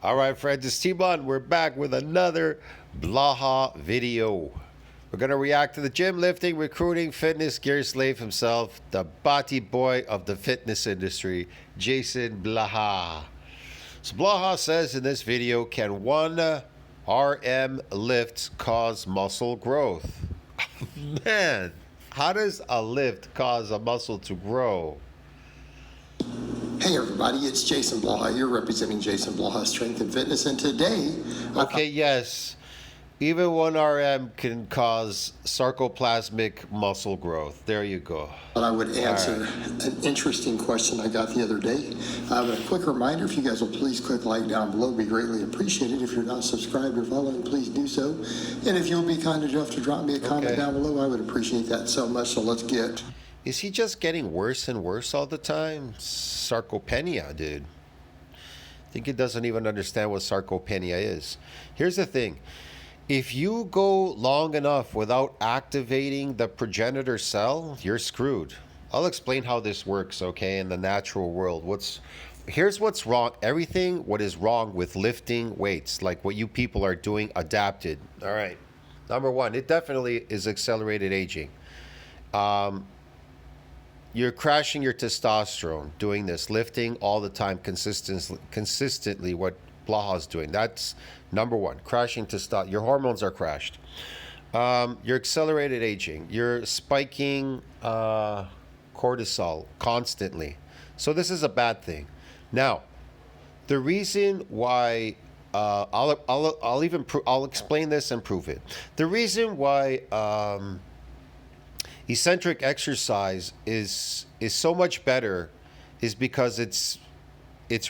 All right, friends, it's T-Mon. We're back with another Blaha video. We're going to react to the gym lifting, recruiting, fitness gear slave himself, the body boy of the fitness industry, Jason Blaha. So Blaha says in this video, can one RM lift cause muscle growth? Man, how does a lift cause a muscle to grow? Hey everybody, it's Jason Blaha here representing Jason Blaha Strength and Fitness, and today Okay, yes. Even 1 RM can cause sarcoplasmic muscle growth. There you go. I would answer an interesting question I got the other day. But a quick reminder, if you guys will please click like down below, it'd be greatly appreciated. If you're not subscribed or following, please do so. And if you'll be kind enough to drop me a comment down below, I would appreciate that so much. So let's get. Is he just getting worse and worse all the time? Sarcopenia, dude. I think he doesn't even understand what sarcopenia is. Here's the thing. If you go long enough without activating the progenitor cell, you're screwed. I'll explain how this works, okay, in the natural world. Here's what's wrong. Everything what is wrong with lifting weights, like what you people are doing, adapted. All right. Number one, it definitely is accelerated aging. You're crashing your testosterone doing this, lifting all the time consistently what Blaha's doing. That's number one, crashing testosterone. Your hormones are crashed. You're accelerated aging. You're spiking cortisol constantly. So this is a bad thing. Now, the reason why I'll explain this and prove it. The reason why eccentric exercise is so much better is because it's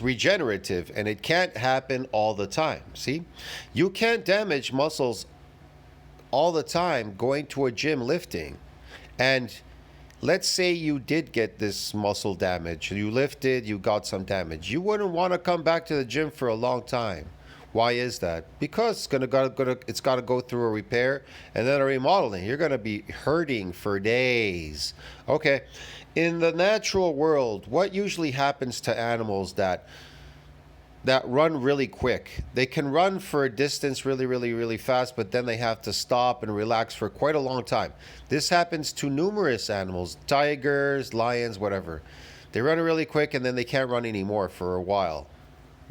regenerative and it can't happen all the time. See, you can't damage muscles all the time going to a gym lifting. And let's say you did get this muscle damage, you lifted, you got some damage, you wouldn't want to come back to the gym for a long time. Why is that? Because it's got to go through a repair and then a remodeling. You're going to be hurting for days. Okay. In the natural world, what usually happens to animals that run really quick? They can run for a distance really fast, but then they have to stop and relax for quite a long time. This happens to numerous animals, tigers, lions, whatever. They run really quick and then they can't run anymore for a while,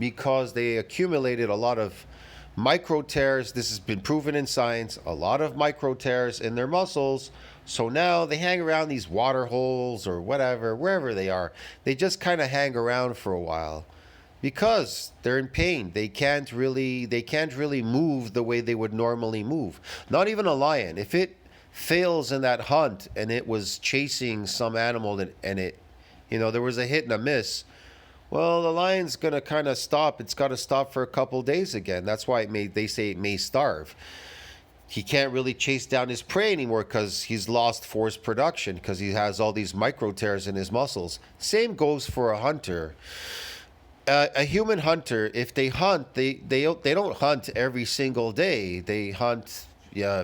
because they accumulated a lot of micro tears. This has been proven in science, a lot of micro tears in their muscles. So now they hang around these water holes or whatever, wherever they are. They just kind of hang around for a while because they're in pain. They can't really move the way they would normally move. Not even a lion. If it fails in that hunt and it was chasing some animal and it, there was a hit and a miss, well, the lion's going to kind of stop. It's got to stop for a couple days again. That's why they say it may starve. He can't really chase down his prey anymore because he's lost force production because he has all these micro tears in his muscles. Same goes for a hunter. A human hunter, if they hunt, they don't hunt every single day. They hunt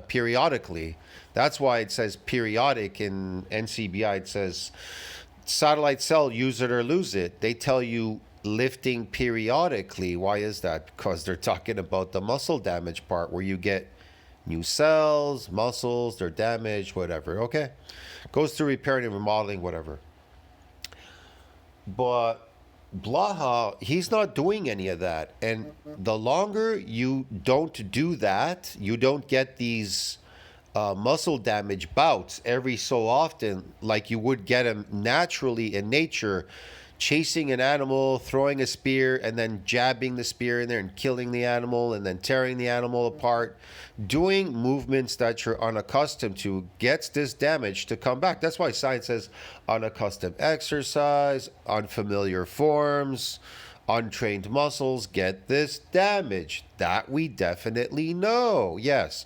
periodically. That's why it says periodic in NCBI. It says satellite cell, use it or lose it. They tell you lifting periodically. Why is that? Because they're talking about the muscle damage part where you get new cells, muscles, they're damaged, whatever. Okay. Goes through repairing and remodeling, whatever. But Blaha, he's not doing any of that. And the longer you don't do that, you don't get these muscle damage bouts every so often, like you would get them naturally in nature, chasing an animal, throwing a spear, and then jabbing the spear in there and killing the animal and then tearing the animal apart. Doing movements that you're unaccustomed to gets this damage to come back. That's why science says unaccustomed exercise, unfamiliar forms, untrained muscles get this damage. That we definitely know. Yes.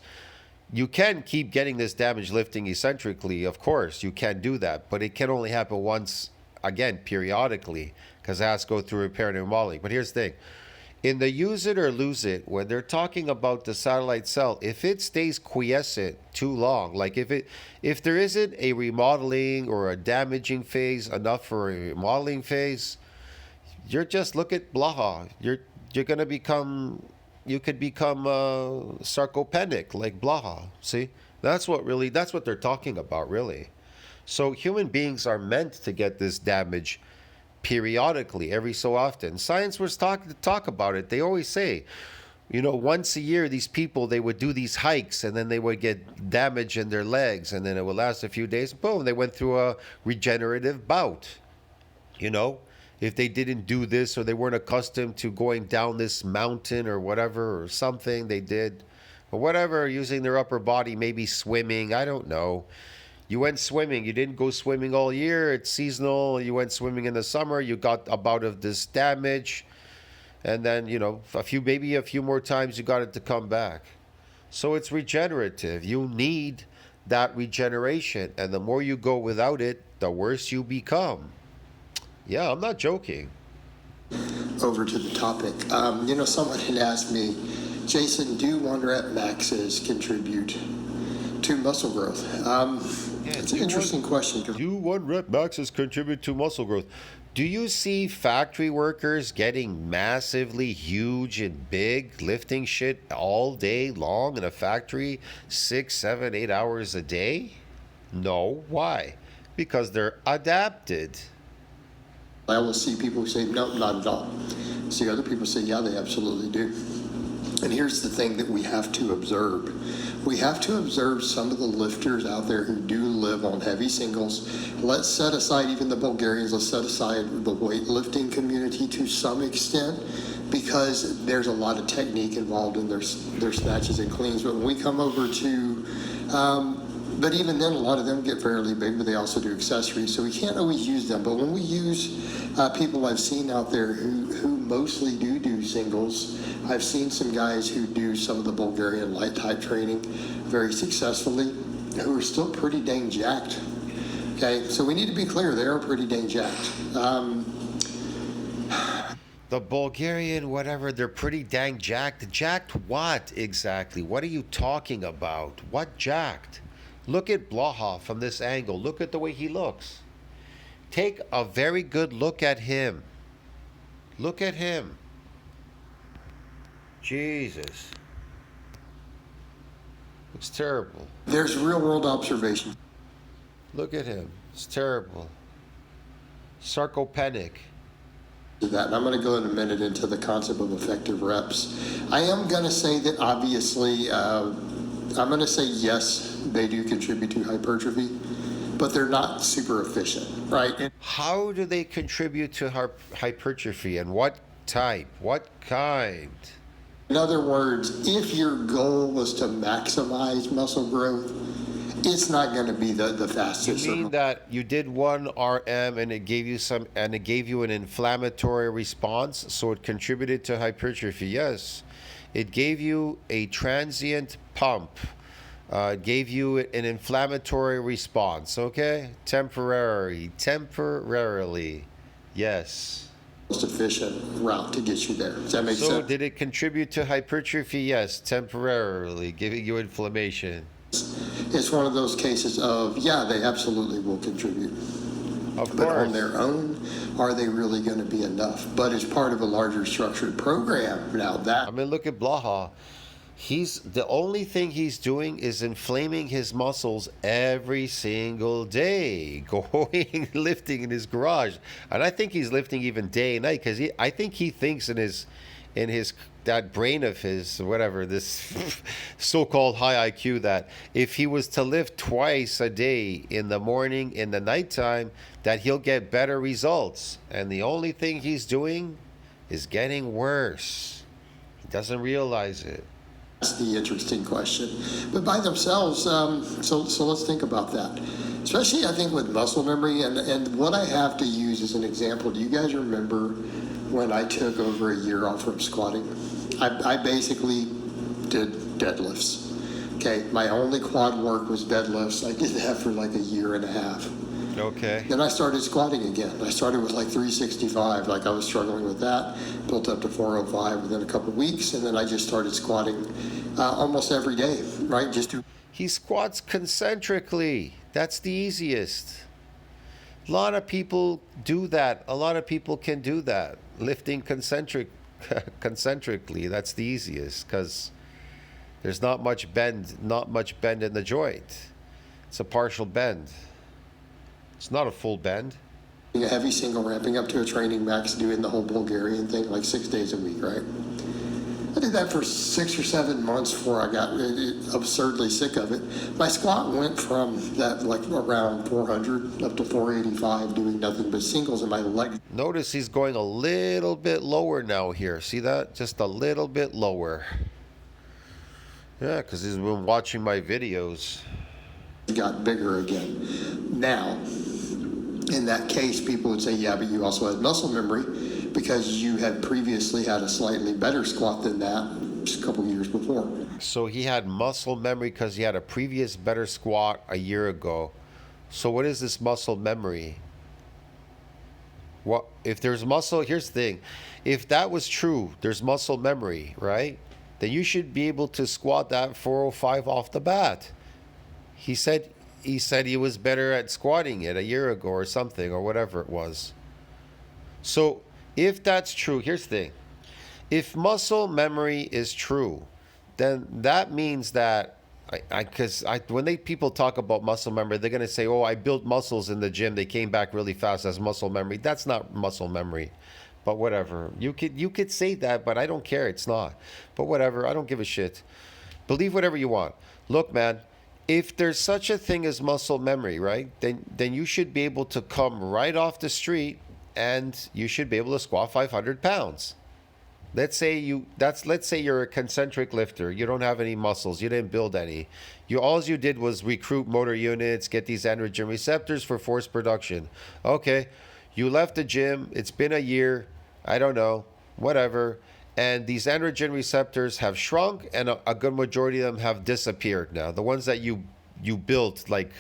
You can keep getting this damage lifting eccentrically, of course, you can do that, but it can only happen once, again, periodically, because it has to go through repair and remodeling. But here's the thing. In the use it or lose it, when they're talking about the satellite cell, if it stays quiescent too long, like if there isn't a remodeling or a damaging phase enough for a remodeling phase, you're just, look at Blaha. you're gonna become, you could become sarcopenic like Blaha. See, that's what they're talking about, really. So human beings are meant to get this damage periodically, every so often. Science was talk about it. They always say, once a year, these people, they would do these hikes, and then they would get damage in their legs, and then it would last a few days. Boom, they went through a regenerative bout. You know, if they didn't do this, or they weren't accustomed to going down this mountain or whatever, or something they did, or whatever, using their upper body, maybe swimming, I don't know. You went swimming, you didn't go swimming all year, it's seasonal. You went swimming in the summer, you got a bout of this damage, and then, maybe a few more times you got it to come back. So it's regenerative. You need that regeneration, and the more you go without it, the worse you become. Yeah, I'm not joking. Over to the topic. Someone had asked me, Jason, do one rep maxes contribute to muscle growth? It's an interesting question. Do one rep maxes contribute to muscle growth? Do you see factory workers getting massively huge and big, lifting shit all day long in a factory, 6, 7, 8 hours a day? No. Why? Because they're adapted. I will see people who say, no, not at all. See other people say, yeah, they absolutely do. And here's the thing that we have to observe. We have to observe some of the lifters out there who do live on heavy singles. Let's set aside even the Bulgarians. Let's set aside the weightlifting community to some extent, because there's a lot of technique involved in their snatches and cleans. But when we come over to but even then, a lot of them get fairly big, but they also do accessories, so we can't always use them. But when we use people I've seen out there who mostly do singles, I've seen some guys who do some of the Bulgarian light type training very successfully, who are still pretty dang jacked. Okay, so we need to be clear, they are pretty dang jacked. The Bulgarian, whatever, they're pretty dang jacked. Jacked what exactly? What are you talking about? What jacked? Look at Blaha from this angle. Look at the way he looks. Take a very good look at him. Look at him. Jesus. It's terrible. There's real world observation. Look at him. It's terrible. Sarcopenic. That, and I'm going to go in a minute into the concept of effective reps. I am going to say that obviously, I'm going to say yes, they do contribute to hypertrophy, but they're not super efficient, right? How do they contribute to hypertrophy, and what type? What kind? In other words, if your goal was to maximize muscle growth, it's not going to be the fastest. You mean that you did one RM and it gave you an inflammatory response, so it contributed to hypertrophy? Yes, it gave you a transient pump. It gave you an inflammatory response. Okay, temporarily. Yes. Most efficient route to get you there. Does that make sense? So did it contribute to hypertrophy? Yes, temporarily, giving you inflammation. It's one of those cases of, yeah, they absolutely will contribute. Of But course. on their own, are they really going to be enough? But as part of a larger structured program, now that... I mean, look at Blaha. The only thing he's doing is inflaming his muscles every single day, going lifting in his garage, and I think he's lifting even day and night, because I think he thinks in his that brain of his, whatever, this so-called high IQ, that if he was to lift twice a day, in the morning, in the nighttime, that he'll get better results. And the only thing he's doing is getting worse. He doesn't realize it. That's the interesting question. But by themselves, so let's think about that. Especially, I think, with muscle memory, and what I have to use as an example. Do you guys remember when I took over a year off from squatting? I basically did deadlifts. Okay, my only quad work was deadlifts. I did that for like a year and a half. Okay. Then I started squatting again. I started with like 365, like I was struggling with that, built up to 405 within a couple of weeks, and then I just started squatting almost every day, right? He squats concentrically. That's the easiest. A lot of people do that. A lot of people can do that, lifting concentric concentrically. That's the easiest because there's not much bend, in the joint. It's a partial bend. It's not a full bend. A heavy single ramping up to a training max, doing the whole Bulgarian thing like 6 days a week, right? I did that for 6 or 7 months before I got absurdly sick of it. My squat went from that like around 400 up to 485, doing nothing but singles, and my leg. Notice he's going a little bit lower now here. See that? Just a little bit lower. Yeah, because he's been watching my videos. Got bigger again. Now, in that case, people would say, yeah, but you also had muscle memory because you had previously had a slightly better squat than that just a couple years before. So he had muscle memory because he had a previous better squat a year ago. So what is this muscle memory? What if there's muscle? Here's the thing. If that was true, there's muscle memory, right? Then you should be able to squat that 405 off the bat. He said he was better at squatting it a year ago or something or whatever it was. So if that's true, here's the thing. If muscle memory is true, then that means that people talk about muscle memory, they're going to say, oh, I built muscles in the gym. They came back really fast as muscle memory. That's not muscle memory. But whatever. You could say that, but I don't care. It's not. But whatever. I don't give a shit. Believe whatever you want. Look, man. If there's such a thing as muscle memory, right, then you should be able to come right off the street and you should be able to squat 500 pounds. Let's say you're a concentric lifter. You don't have any muscles. You didn't build any. All you did was recruit motor units, get these androgen receptors for force production. Okay, you left the gym. It's been a year. I don't know, whatever. And these androgen receptors have shrunk, and a good majority of them have disappeared now. The ones that you built, like,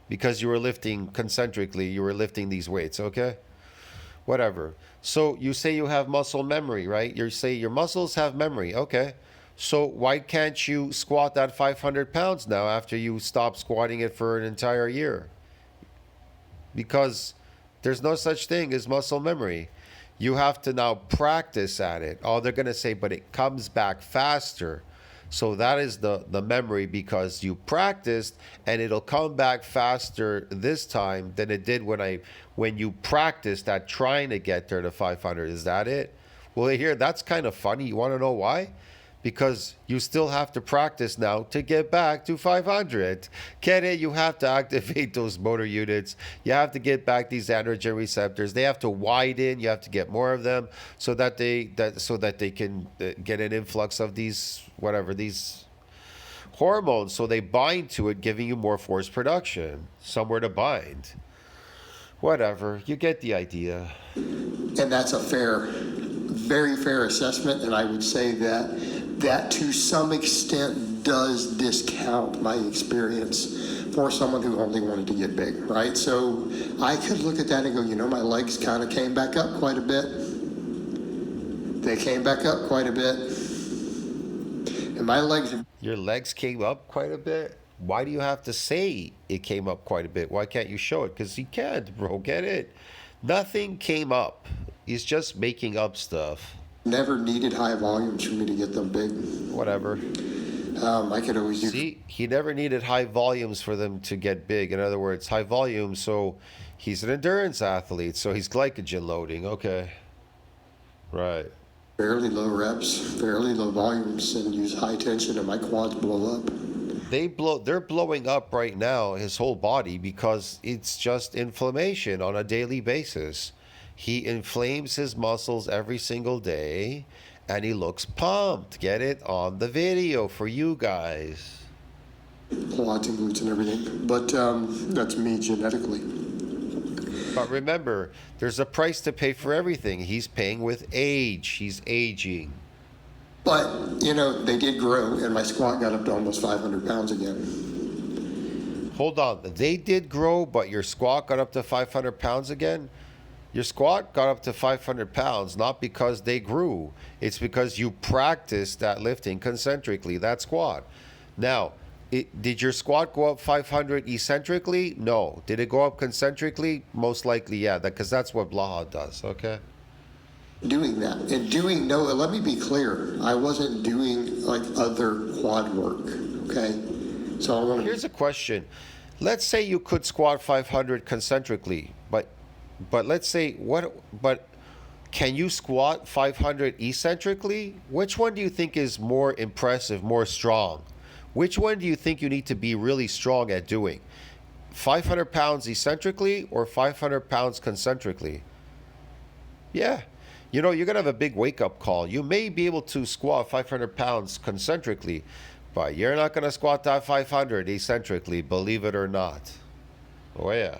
because you were lifting concentrically, you were lifting these weights, okay? Whatever. So you say you have muscle memory, right? You say your muscles have memory, okay? So why can't you squat that 500 pounds now after you stop squatting it for an entire year? Because there's no such thing as muscle memory. You have to now practice at it. Oh, they're going to say, but it comes back faster. So that is the memory because you practiced and it'll come back faster this time than it did when you practiced at trying to get there to 500. Is that it? Well, here, that's kind of funny. You want to know why? Because you still have to practice now to get back to 500. Get it? You have to activate those motor units. You have to get back these androgen receptors. They have to widen. You have to get more of them so that they can get an influx of these hormones. So they bind to it, giving you more force production, somewhere to bind. Whatever. You get the idea. And that's a very fair assessment. And I would say that to some extent does discount my experience for someone who only wanted to get big, right? So I could look at that and go, my legs kind of came back up quite a bit. They came back up quite a bit. And my legs... Your legs came up quite a bit? Why do you have to say it came up quite a bit? Why can't you show it? Because you can't, bro. Get it? Nothing came up. He's just making up stuff. Never needed high volumes for me to get them big. Whatever. I could always use... See, he never needed high volumes for them to get big. In other words, high volume, so he's an endurance athlete, so he's glycogen loading. Okay. Right. Fairly low reps, fairly low volumes, and use high tension, and my quads blow up. They're blowing up right now, his whole body, because it's just inflammation on a daily basis. He inflames his muscles every single day, and he looks pumped. Get it on the video for you guys. Quads and glutes and everything, but that's me genetically. But remember, there's a price to pay for everything. He's paying with age. He's aging. But, they did grow, and my squat got up to almost 500 pounds again. Hold on. They did grow, but your squat got up to 500 pounds again? Your squat got up to 500 pounds, not because they grew. It's because you practiced that lifting concentrically, that squat. Now, did your squat go up 500 eccentrically? No. Did it go up concentrically? Most likely, yeah, because that's what Blaha does, okay? doing that. And doing, no, let me be clear. I wasn't doing like other quad work, okay? So I want to. Here's a question. Let's say you could squat 500 concentrically, but let's say but can you squat 500 eccentrically? Which one do you think is more impressive, more strong? Which one do you think you need to be really strong at doing? 500 pounds eccentrically or 500 pounds concentrically? Yeah. You know, you're going to have a big wake up call. You may be able to squat 500 pounds concentrically, but you're not going to squat that 500 eccentrically, believe it or not. Oh, yeah.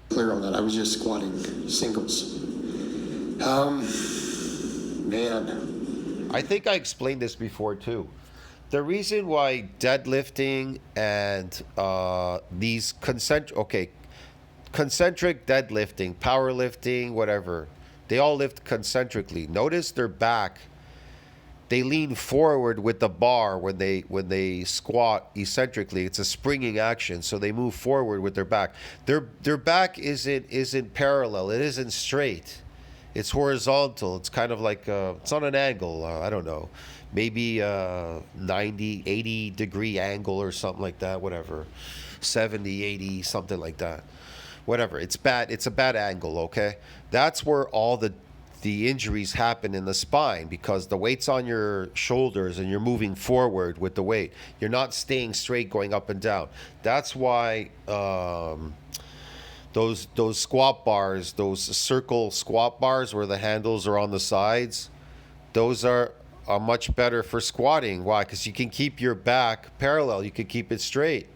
Clear on that. I was just squatting singles. Man. I think I explained this before too. The reason why deadlifting and these concentric deadlifting, powerlifting, whatever, they all lift concentrically. Notice their back. They lean forward with the bar when they squat eccentrically. It's a springing action, so they move forward with their back. Their back isn't parallel. It isn't straight. It's horizontal. It's kind of like it's on an angle. I don't know, maybe 90, 80 degree angle or something like that. Whatever, 70, 80, something like that. Whatever. It's bad. It's a bad angle. Okay, that's where all the injuries happen in the spine, because the weight's on your shoulders and you're moving forward with the weight. You're not staying straight going up and down. That's why those squat bars, those circle squat bars where the handles are on the sides, those are much better for squatting. Why? Because you can keep your back parallel. You can keep it straight.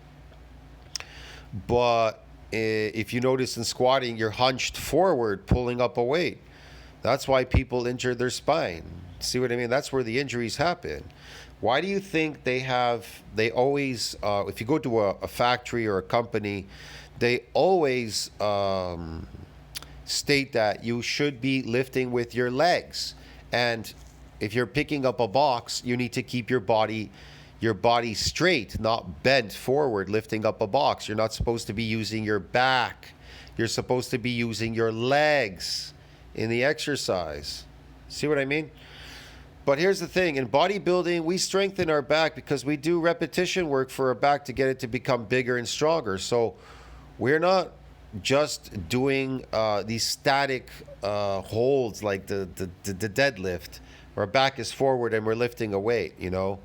But if you notice in squatting, you're hunched forward pulling up a weight. That's why people injure their spine. See what I mean? That's where the injuries happen. Why do you think they always, if you go to a factory or a company, they always state that you should be lifting with your legs. And if you're picking up a box, you need to keep your body straight, not bent forward, lifting up a box. You're not supposed to be using your back. You're supposed to be using your legs in the exercise. See what I mean? But here's the thing. In bodybuilding, we strengthen our back because we do repetition work for our back to get it to become bigger and stronger. So we're not just doing these static holds like the deadlift. Our back is forward and we're lifting a weight, you know.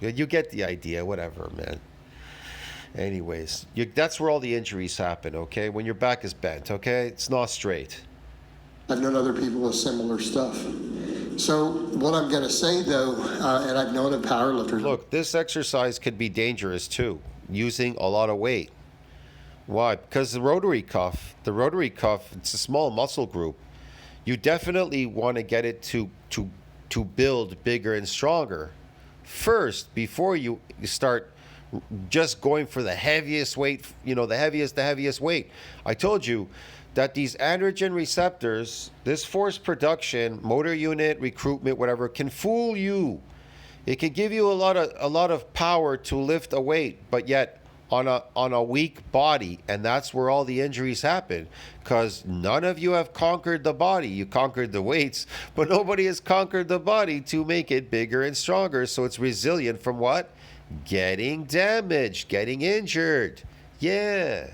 You get the idea, whatever, man. Anyways, that's where all the injuries happen, okay? When your back is bent, okay? It's not straight. I've known other people with similar stuff. So what I'm going to say, though, and I've known of powerlifters. Look, this exercise could be dangerous, too, using a lot of weight. Why? Because the rotary cuff, it's a small muscle group. You definitely want to get it to build bigger and stronger first before you start just going for the heaviest weight, the heaviest weight. I told you that these androgen receptors, this force production, motor unit, recruitment, whatever, can fool you. It can give you a lot of power to lift a weight, but yet on a weak body, and that's where all the injuries happen, because none of you have conquered the body. You conquered the weights, but nobody has conquered the body to make it bigger and stronger, so it's resilient from what? Getting damaged, getting injured. Yeah.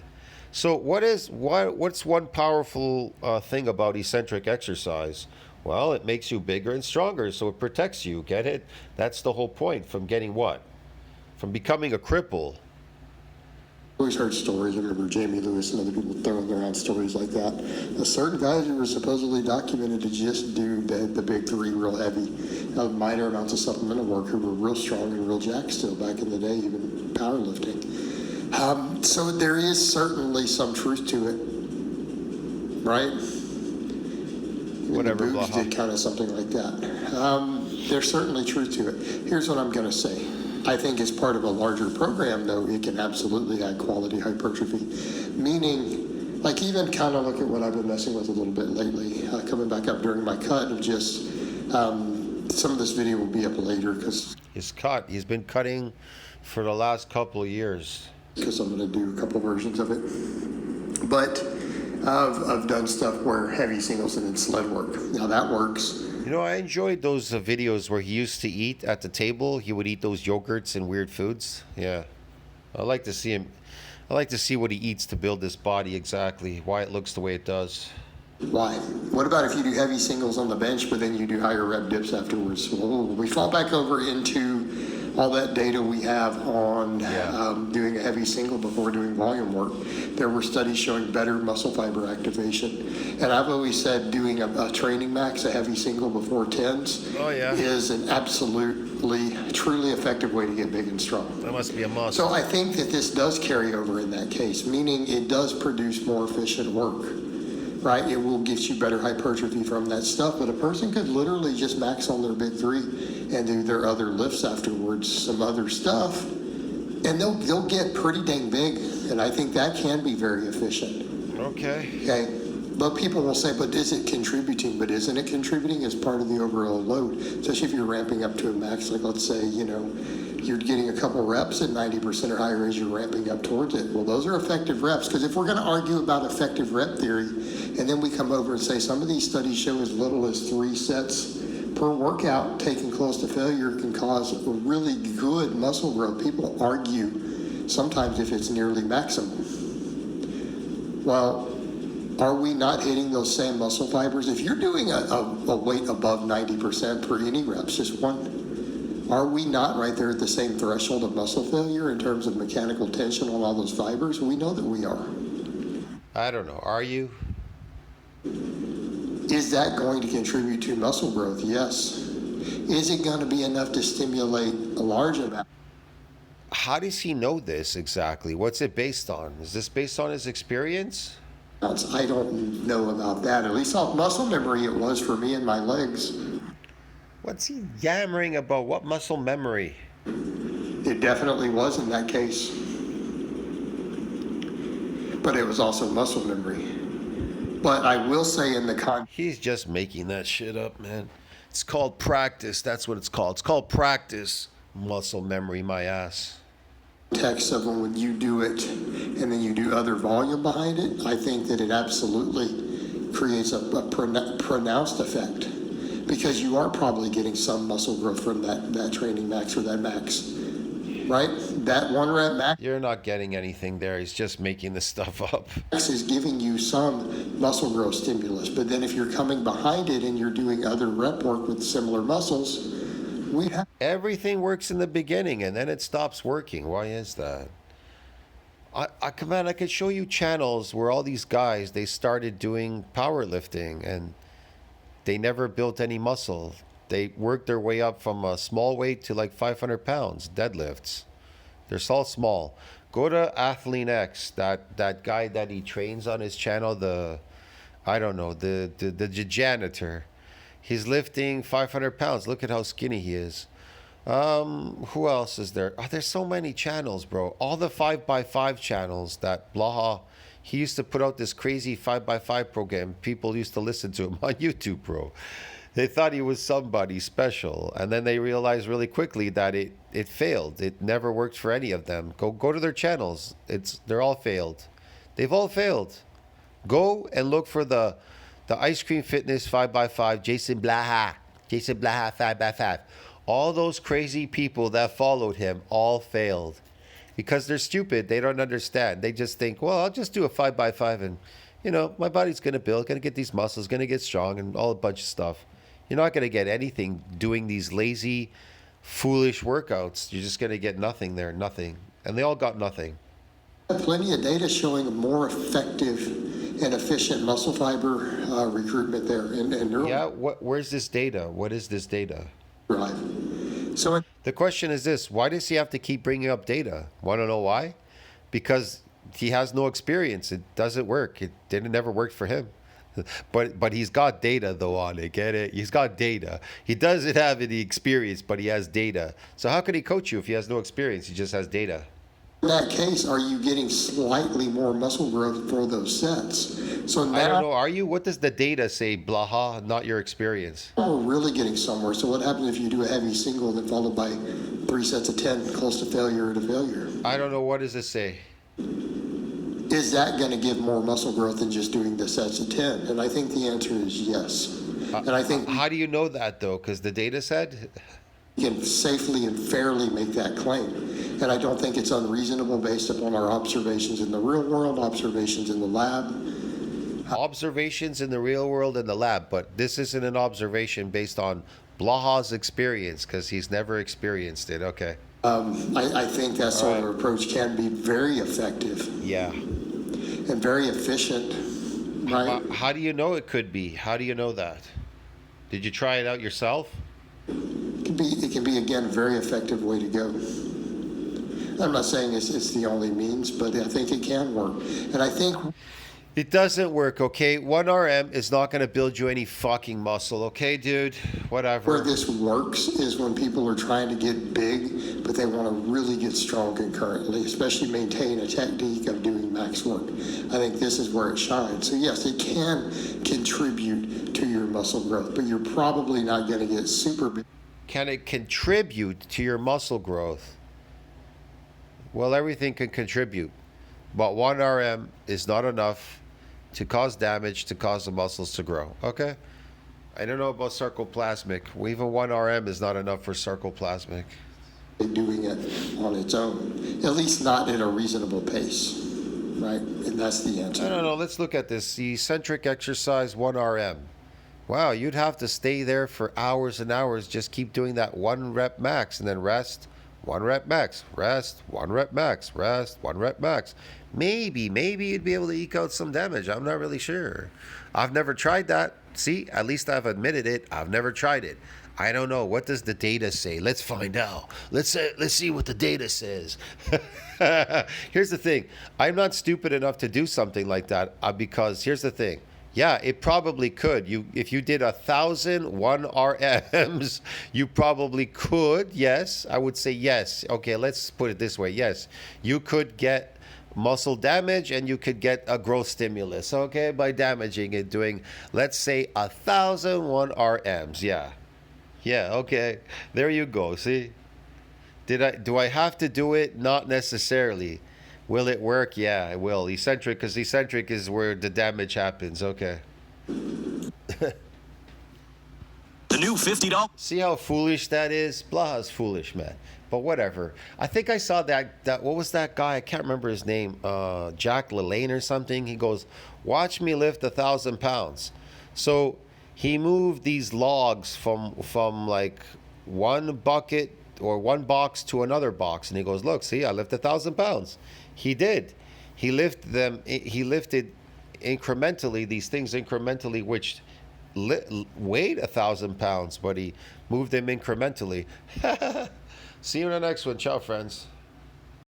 So what's one powerful thing about eccentric exercise? Well, it makes you bigger and stronger, so it protects you. Get it? That's the whole point, from getting what? From becoming a cripple. I always heard stories. I remember Jamie Lewis and other people throwing around stories like that. Certain guys who were supposedly documented to just do the big three real heavy, minor amounts of supplemental work, who were real strong and real jacked still back in the day, even powerlifting. So there is certainly some truth to it, right? Whatever. Boobs did kind of something like that. There's certainly truth to it. Here's what I'm going to say. I think as part of a larger program, though, it can absolutely add quality hypertrophy. Meaning, like even kind of look at what I've been messing with a little bit lately, coming back up during my cut of just, some of this video will be up later because... He's been cutting for the last couple of years. Because I'm going to do a couple versions of it. But I've done stuff where heavy singles and then sled work. Now that works. You know, I enjoyed those videos where he used to eat at the table. He would eat those yogurts and weird foods. Yeah. I like to see him. I like to see what he eats to build this body exactly, why it looks the way it does. Why? What about if you do heavy singles on the bench, but then you do higher rep dips afterwards? Well, we fall back over into all that data we have on doing a heavy single before doing volume work. There were studies showing better muscle fiber activation. And I've always said doing a training max, a heavy single before tens, is an absolutely, truly effective way to get big and strong. That must be a must. So I think that this does carry over in that case, meaning it does produce more efficient work. Right, it will get you better hypertrophy from that stuff, but a person could literally just max on their big three and do their other lifts afterwards, some other stuff, and they'll get pretty dang big, and I think that can be very efficient. Okay, but people will say, but is it contributing? But isn't it contributing as part of the overall load? Especially if you're ramping up to a max, like let's say, you're getting a couple reps at 90% or higher as you're ramping up towards it. Well, those are effective reps, because if we're going to argue about effective rep theory, and then we come over and say some of these studies show as little as 3 sets per workout taken close to failure can cause really good muscle growth. People argue sometimes if it's nearly maximum. Well, are we not hitting those same muscle fibers? If you're doing a weight above 90% per any reps, just one, are we not right there at the same threshold of muscle failure in terms of mechanical tension on all those fibers? We know that we are. I don't know. Are you? Is that going to contribute to muscle growth? Yes. Is it going to be enough to stimulate a large amount? How does he know this exactly? What's it based on? Is this based on his experience? I don't know about that. At least off muscle memory it was for me and my legs. What's he yammering about? What muscle memory? It definitely was in that case. But it was also muscle memory. But I will say in the He's just making that shit up, man. It's called practice. That's what it's called. It's called practice. Muscle memory, my ass. Context of when you do it and then you do other volume behind it, I think that it absolutely creates a pronounced effect, because you are probably getting some muscle growth from that training max or that max, right? That 1 rep max. You're not getting anything there. He's just making this stuff up. Max is giving you some muscle growth stimulus, but then if you're coming behind it and you're doing other rep work with similar muscles, everything works in the beginning and then it stops working. Why is that? I come on, I could show you channels where all these guys, they started doing powerlifting and they never built any muscle. They worked their way up from a small weight to like 500 pounds deadlifts. They're all small. Go to Athlean X, that guy that he trains on his channel, the janitor. He's lifting 500 pounds. Look at how skinny he is. Who else is there? Oh, there's so many channels, bro. All the 5x5 channels that Blaha, he used to put out this crazy 5x5 program. People used to listen to him on YouTube, bro. They thought he was somebody special. And then they realized really quickly that it failed. It never worked for any of them. Go to their channels. They're all failed. They've all failed. Go and look for the Ice Cream Fitness 5x5, Jason Blaha 5x5. All those crazy people that followed him all failed because they're stupid. They don't understand. They just think, well, I'll just do a 5x5 and, my body's going to build, going to get these muscles, going to get strong and all a bunch of stuff. You're not going to get anything doing these lazy, foolish workouts. You're just going to get nothing there, nothing. And they all got nothing. Plenty of data showing a more effective and efficient muscle fiber recruitment there. Where's this data? What is this data? Right. So the question is this: why does he have to keep bringing up data? Want to know why? Because he has no experience. It doesn't work. It never worked for him. But he's got data though on it. Get it? He's got data. He doesn't have any experience, but he has data. So how could he coach you if he has no experience? He just has data. In that case, are you getting slightly more muscle growth for those sets? So now, I don't know. Are you? What does the data say, Blaha? Not your experience. We're really getting somewhere. So what happens if you do a heavy single then followed by 3 sets of 10, close to failure or to failure? I don't know. What does it say? is that going to give more muscle growth than just doing the sets of 10? And I think the answer is yes. And I think How do you know that though? Because the data said. we can safely and fairly make that claim. And I don't think it's unreasonable based upon our observations in the real world, observations in the lab. Observations in the real world in the lab, but this isn't an observation based on Blaha's experience because he's never experienced it. Okay. I think that sort of approach can be very effective Yeah. and very efficient, right? How do you know it could be? How do you know that? Did you try it out yourself? It can be again, a very effective way to go. I'm not saying it's the only means, but I think it can work. And I think It doesn't work, okay? 1RM is not going to build you any fucking muscle, okay, dude? where Whatever. this works is when people are trying to get big, but they want to really get strong concurrently, especially maintain a technique of doing max work. I think this is where it shines. So yes, it can contribute to your muscle growth, but you're probably not going to get super big. Can it contribute to your muscle growth? Well, everything can contribute, but 1RM is not enough to cause damage to cause the muscles to grow, okay? I don't know about sarcoplasmic. Even 1RM is not enough for sarcoplasmic. Doing it on its own, at least not at a reasonable pace, right? And that's the answer. No. Let's look at this. The eccentric exercise 1RM. Wow, you'd have to stay there for hours and hours. Just keep doing that 1 rep max and then rest. 1 rep max, rest, 1 rep max, rest, 1 rep max. Maybe you'd be able to eke out some damage. I'm not really sure. I've never tried that. See, at least I've admitted it. I've never tried it. I don't know. What does the data say? Let's find out. Let's see what the data says. Here's the thing. I'm not stupid enough to do something like that because here's the thing. Yeah, it probably could. If you did 1,000 1RMs, you probably could. Yes, I would say yes. Okay, let's put it this way. Yes, you could get muscle damage and you could get a growth stimulus. Okay, by damaging it, doing let's say 1,000 1RMs. Yeah. Okay, there you go. See, do I have to do it? Not necessarily. Will it work? Yeah, it will. Eccentric, because eccentric is where the damage happens. Okay. The new $50. See how foolish that is? Blaha's foolish, man. But whatever. I think I saw that what was that guy? I can't remember his name. Jack LaLanne or something. He goes, watch me lift 1,000 pounds. So he moved these logs from like one bucket or one box to another box. And he goes, look, see, I lift 1,000 pounds. He did. He lifted incrementally, these things incrementally, which weighed 1,000 pounds, but he moved them incrementally. See you in the next one. Ciao, friends.